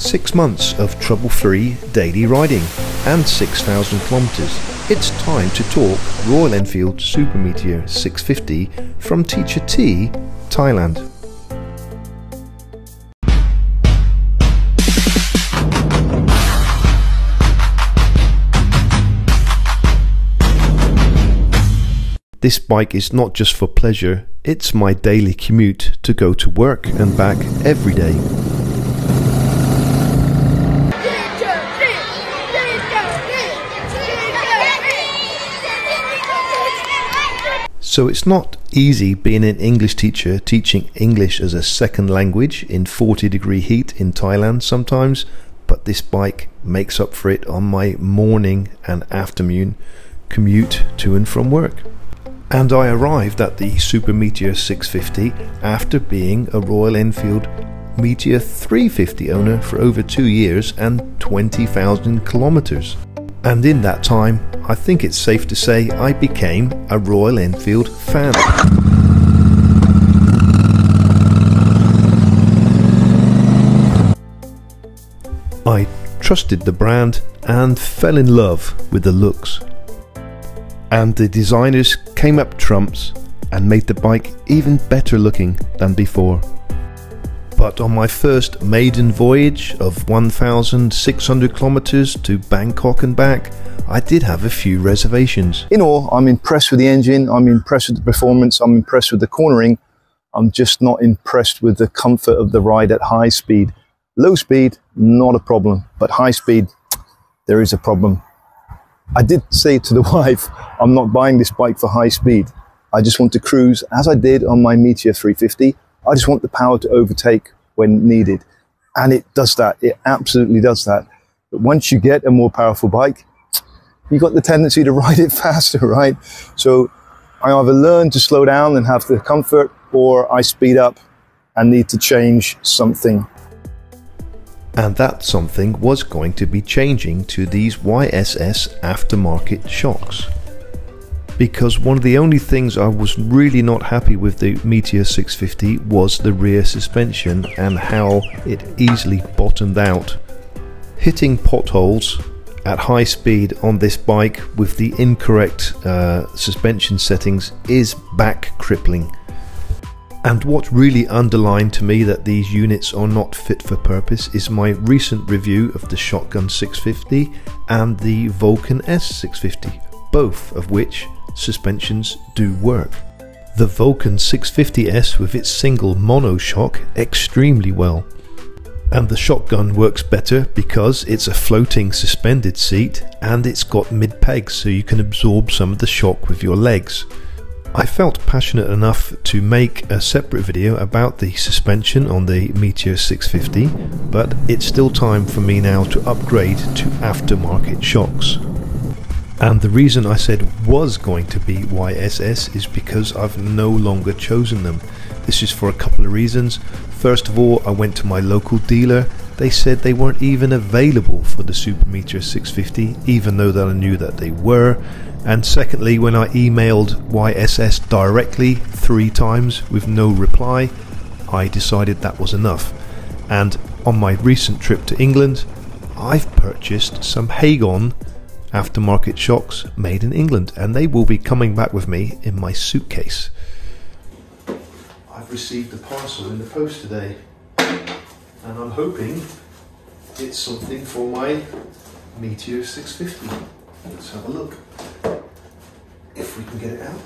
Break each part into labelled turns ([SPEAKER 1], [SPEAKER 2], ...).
[SPEAKER 1] 6 months of trouble-free daily riding and 6,000 kilometers. It's time to talk Royal Enfield Super Meteor 650 from Tehacher T Thailand. This bike is not just for pleasure, it's my daily commute to go to work and back every day. So it's not easy being an English teacher teaching English as a second language in 40-degree heat in Thailand sometimes, but this bike makes up for it on my morning and afternoon commute to and from work. And I arrived at the Super Meteor 650 after being a Royal Enfield Meteor 350 owner for over 2 years and 20,000 kilometers. And in that time, I think it's safe to say I became a Royal Enfield fan. I trusted the brand and fell in love with the looks. And the designers came up trumps and made the bike even better looking than before. But on my first maiden voyage of 1,600 kilometers to Bangkok and back, I did have a few reservations.
[SPEAKER 2] In all, I'm impressed with the engine, I'm impressed with the performance, I'm impressed with the cornering. I'm just not impressed with the comfort of the ride at high speed. Low speed, not a problem, but high speed, there is a problem. I did say to the wife, I'm not buying this bike for high speed. I just want to cruise as I did on my Meteor 350. I just want the power to overtake when needed. And it does that. It absolutely does that. But once you get a more powerful bike, you've got the tendency to ride it faster, right? So I either learn to slow down and have the comfort, or I speed up and need to change something.
[SPEAKER 1] And that something was going to be changing to these YSS aftermarket shocks. Because one of the only things I was really not happy with the Meteor 650 was the rear suspension and how it easily bottomed out. Hitting potholes at high speed on this bike with the incorrect suspension settings is back crippling. And what really underlined to me that these units are not fit for purpose is my recent review of the Shotgun 650 and the Vulcan S650, both of which suspensions do work. The Vulcan 650S with its single monoshock extremely well. And the Shotgun works better because it's a floating suspended seat and it's got mid-pegs so you can absorb some of the shock with your legs. I felt passionate enough to make a separate video about the suspension on the Meteor 650, but it's still time for me now to upgrade to aftermarket shocks. And the reason I said was going to be YSS is because I've no longer chosen them. This is for a couple of reasons. First of all, I went to my local dealer. They said they weren't even available for the Super Meteor 650, even though that I knew that they were. And secondly, when I emailed YSS directly 3 times with no reply, I decided that was enough. And on my recent trip to England, I've purchased some Hagon aftermarket shocks made in England, and they will be coming back with me in my suitcase. I've received a parcel in the post today, and I'm hoping it's something for my Meteor 650. Let's have a look, if we can get it out.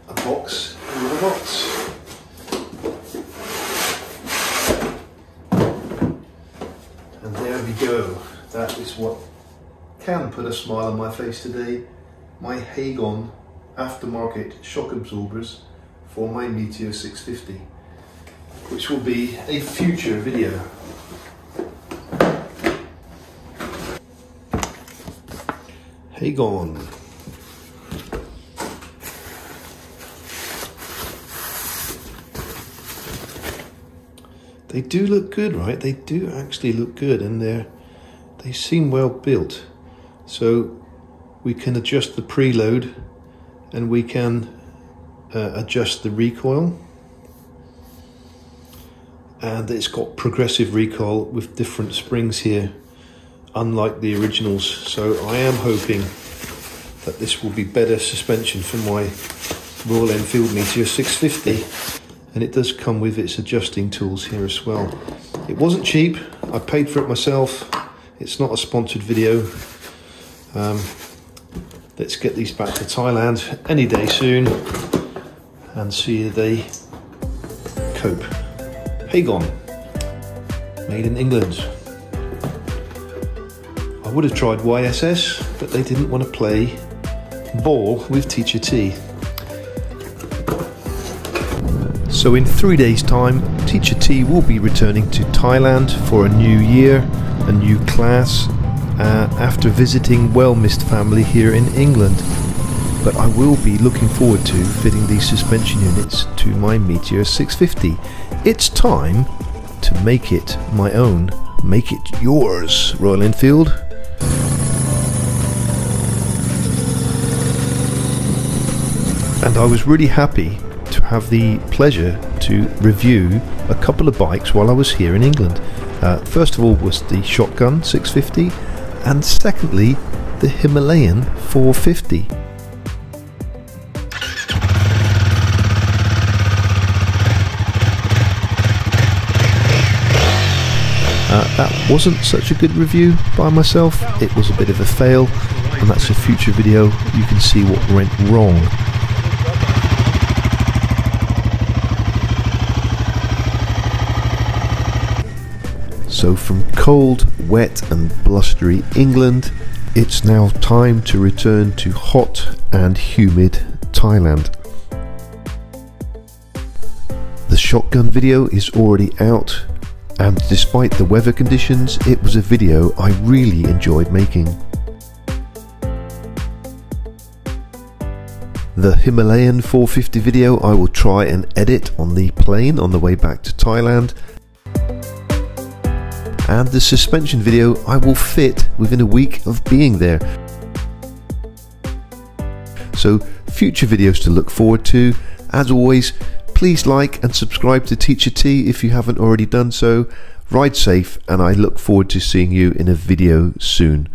[SPEAKER 1] A box in the box. And there we go. That is what can put a smile on my face today. My Hagon aftermarket shock absorbers for my Meteor 650, which will be a future video. Hagon. They do look good, right? They do actually look good, and they seem well built. So we can adjust the preload and we can adjust the recoil. and it's got progressive recoil with different springs here, unlike the originals. So I am hoping that this will be better suspension for my Royal Enfield Meteor 650, and it does come with its adjusting tools here as well. It wasn't cheap, I paid for it myself. It's not a sponsored video. Let's get these back to Thailand any day soon and see if they cope. Hagon, made in England. I would have tried YSS, but they didn't want to play ball with Tehacher T. So in 3 days' time, Tehacher T will be returning to Thailand for a new year, a new class, after visiting well-missed family here in England. But I will be looking forward to fitting these suspension units to my Meteor 650. It's time to make it my own. Make it yours, Royal Enfield. And I was really happy to have the pleasure to review a couple of bikes while I was here in England. First of all was the Shotgun 650, and secondly the Himalayan 450. That wasn't such a good review by myself. It was a bit of a fail, and that's a future video. You can see what went wrong. So from cold, wet and blustery England, it's now time to return to hot and humid Thailand. The Shotgun video is already out, and despite the weather conditions, it was a video I really enjoyed making. The Himalayan 450 video I will try and edit on the plane on the way back to Thailand, and the suspension video I will fit within a week of being there. So future videos to look forward to. As always, please like and subscribe to Tehacher T if you haven't already done so. Ride safe, and I look forward to seeing you in a video soon.